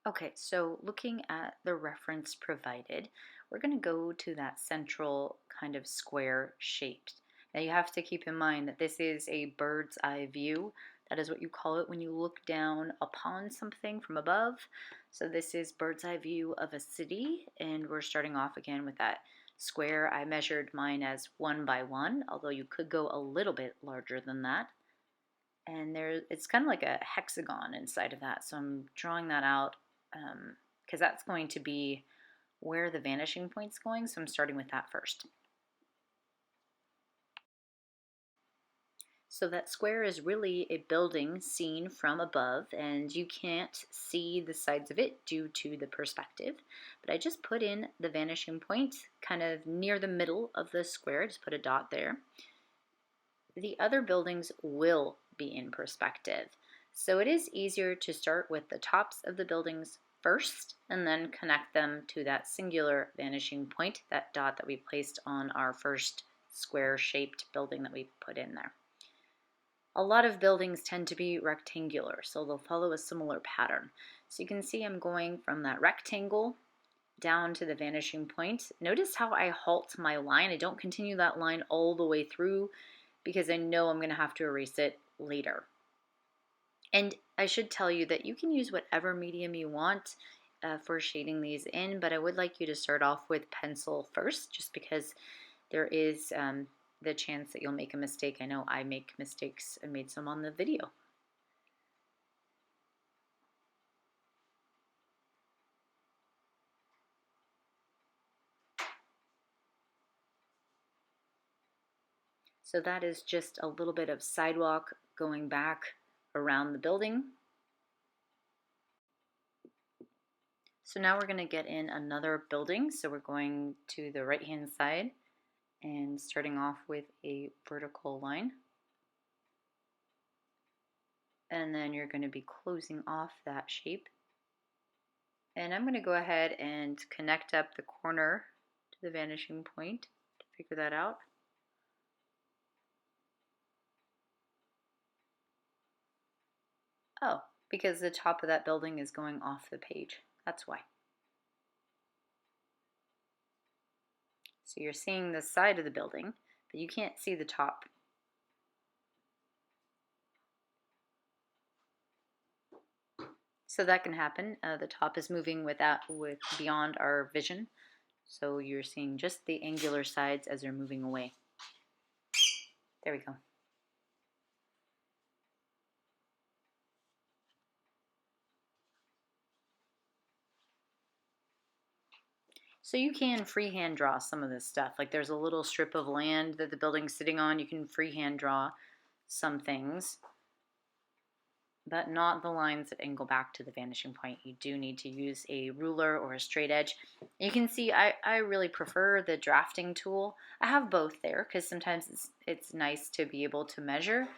Okay, so looking at the reference provided, we're going to go to that central kind of square shape. Now you have to keep in mind that this is a bird's eye view. That is what you call it when you look down upon something from above. So this is bird's eye view of a city, and we're starting off again with that square. I measured mine as 1 by 1, although you could go a little bit larger than that. And it's kind of like a hexagon inside of that. So I'm drawing that out because that's going to be where the vanishing point's going. So I'm starting with that first. So that square is really a building seen from above, and you can't see the sides of it due to the perspective. But I just put in the vanishing point kind of near the middle of the square, just put a dot there. The other buildings will be in perspective. So it is easier to start with the tops of the buildings first and then connect them to that singular vanishing point, that dot that we placed on our first square shaped building that we put in there. A lot of buildings tend to be rectangular, so they'll follow a similar pattern. So you can see I'm going from that rectangle down to the vanishing point. Notice how I halt my line. I don't continue that line all the way through because I know I'm going to have to erase it later. And I should tell you that you can use whatever medium you want for shading these in, but I would like you to start off with pencil first, just because there is the chance that you'll make a mistake. I know I make mistakes. I made some on the video. So that is just a little bit of sidewalk going back around the building. So now we're going to get in another building. So we're going to the right hand side and starting off with a vertical line. And then you're going to be closing off that shape. And I'm going to go ahead and connect up the corner to the vanishing point to figure that out. Oh, because the top of that building is going off the page. That's why. So you're seeing the side of the building, but you can't see the top. So that can happen. The top is moving with beyond our vision. So you're seeing just the angular sides as they're moving away. There we go. So you can freehand draw some of this stuff. Like there's a little strip of land that the building's sitting on. You can freehand draw some things, but not the lines that angle back to the vanishing point. You do need to use a ruler or a straight edge. You can see I really prefer the drafting tool. I have both there because sometimes it's nice to be able to measure,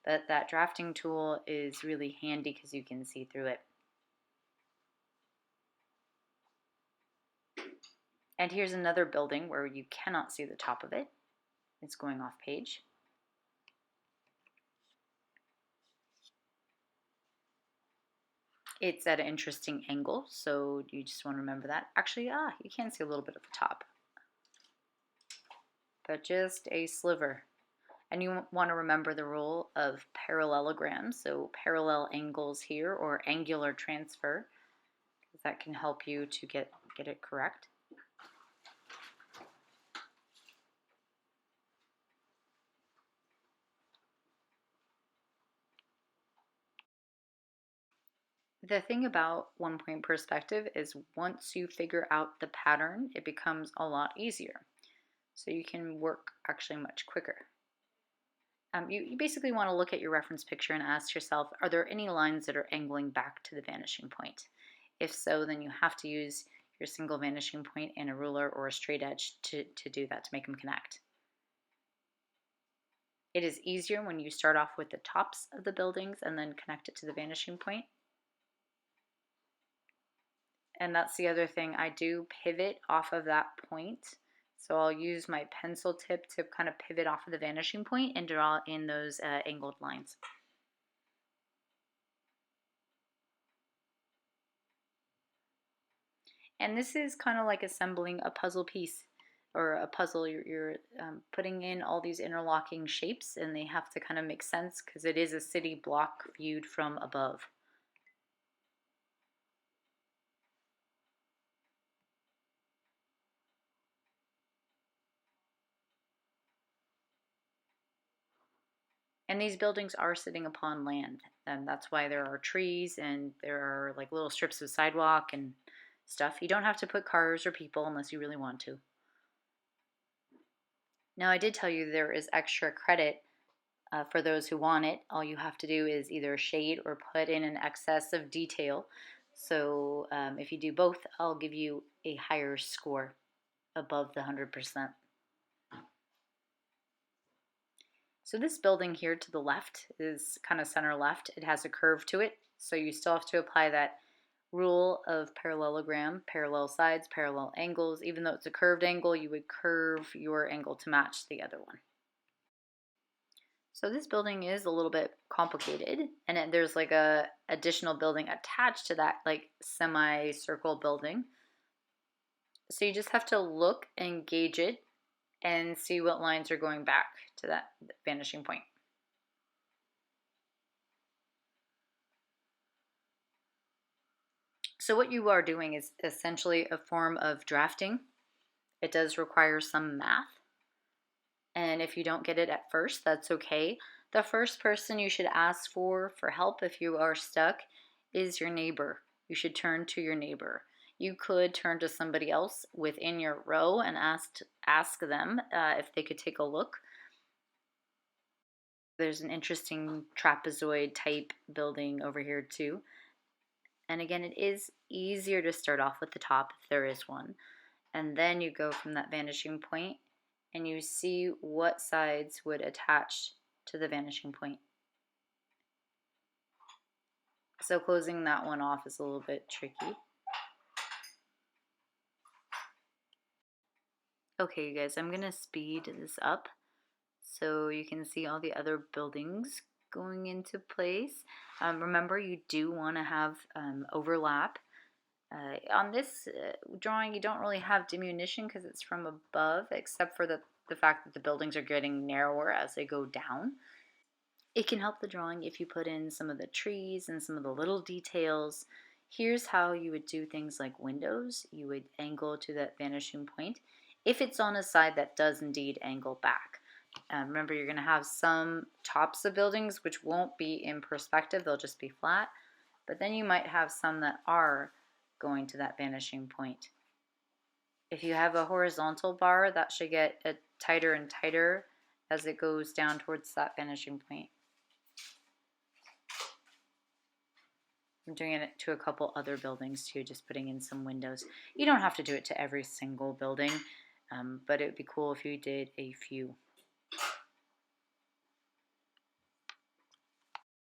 but that drafting tool is really handy because you can see through it. And here's another building where you cannot see the top of it. It's going off page. It's at an interesting angle, so you just want to remember that. Actually, you can see a little bit of the top, but just a sliver. And you want to remember the rule of parallelograms, so parallel angles here, or angular transfer, because that can help you to get it correct. The thing about one-point perspective is once you figure out the pattern, it becomes a lot easier. So you can work actually much quicker. You basically want to look at your reference picture and ask yourself, are there any lines that are angling back to the vanishing point? If so, then you have to use your single vanishing point and a ruler or a straight edge to do that, to make them connect. It is easier when you start off with the tops of the buildings and then connect it to the vanishing point. And that's the other thing, I do pivot off of that point. So I'll use my pencil tip to kind of pivot off of the vanishing point and draw in those angled lines. And this is kind of like assembling a puzzle piece or a puzzle. You're putting in all these interlocking shapes, and they have to kind of make sense because it is a city block viewed from above. And these buildings are sitting upon land, and that's why there are trees and there are like little strips of sidewalk and stuff. You don't have to put cars or people unless you really want to. Now, I did tell you there is extra credit for those who want it. All you have to do is either shade or put in an excess of detail. So if you do both, I'll give you a higher score above the 100%. So this building here to the left is kind of center left. It has a curve to it, so you still have to apply that rule of parallelogram, parallel sides, parallel angles. Even though it's a curved angle, you would curve your angle to match the other one. So this building is a little bit complicated, and there's like a additional building attached to that, like semi-circle building. So you just have to look and gauge it and see what lines are going back to that vanishing point. So what you are doing is essentially a form of drafting. It does require some math. And if you don't get it at first, that's okay. The first person you should ask for help if you are stuck is your neighbor. You should turn to your neighbor. You could turn to somebody else within your row and ask them if they could take a look. There's an interesting trapezoid type building over here too. And again, it is easier to start off with the top if there is one. And then you go from that vanishing point and you see what sides would attach to the vanishing point. So closing that one off is a little bit tricky. Okay, you guys, I'm gonna speed this up so you can see all the other buildings going into place. Remember, you do want to have overlap. On this drawing, you don't really have diminution because it's from above, except for the fact that the buildings are getting narrower as they go down. It can help the drawing if you put in some of the trees and some of the little details. Here's how you would do things like windows. You would angle to that vanishing point if it's on a side that does indeed angle back. Remember, you're going to have some tops of buildings which won't be in perspective, they'll just be flat. But then you might have some that are going to that vanishing point. If you have a horizontal bar, that should get tighter and tighter as it goes down towards that vanishing point. I'm doing it to a couple other buildings too, just putting in some windows. You don't have to do it to every single building, but it would be cool if you did a few.